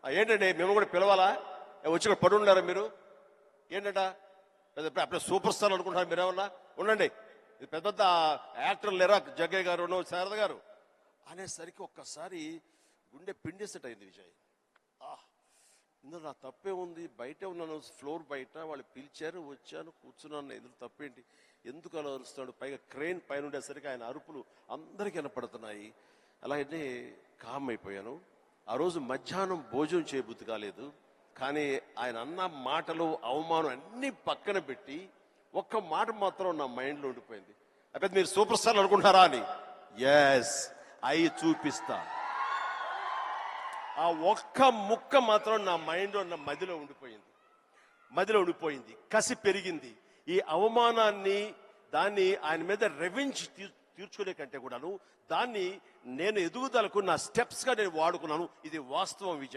ఏంటండి మేము కూడా పిలవాలా? వచ్చి ఇక్కడ పడి ఉన్నారా మీరు? ఏంటంట అప్పుడు సూపర్ స్టార్ అనుకుంటున్నారు మీరేమన్నా? ఉండండి, పెద్ద పెద్ద యాక్టర్లు లేరా, జగ్గయ్య గారు, శారద గారు అనేసరికి ఒక్కసారి గుండె పిండేసట్ అయింది విజయ్. ఇందులో నా తప్పే ఉంది, బయటే ఉన్నాను, ఫ్లోర్ బయట, వాళ్ళు పిలిచారు, వచ్చాను, కూర్చున్నాను, ఇందులో తప్పేంటి, ఎందుకు అలా అరుస్తాడు? పైగా క్రెయిన్ పైన ఉండేసరికి ఆయన అరుపులు అందరికీ వినపడుతున్నాయి. అలాగే కామ్ అయిపోయాను. ఆ రోజు మధ్యాహ్నం భోజనం చేయబుద్ధి కాలేదు, కానీ ఆయన అన్న మాటలు, అవమానం అన్ని పక్కన పెట్టి ఒక్క మాట మాత్రం నా మైండ్లో ఉండిపోయింది. అయితే మీరు సూపర్ స్టార్ అనుకుంటారా అని. ఎస్, అయి చూపిస్తా. ఆ ఒక్క ముక్క మాత్రం నా మైండ్లో, నా మదిలో ఉండిపోయింది. కసి పెరిగింది. ఈ అవమానాన్ని, దాన్ని ఆయన మీద రెవెంజ్ తీర్చుకునే కంటే కూడాను దాన్ని నేను ఎదుగుదలకు నా స్టెప్స్ గా నేను వాడుకున్నాను. ఇది వాస్తవం విజయ్.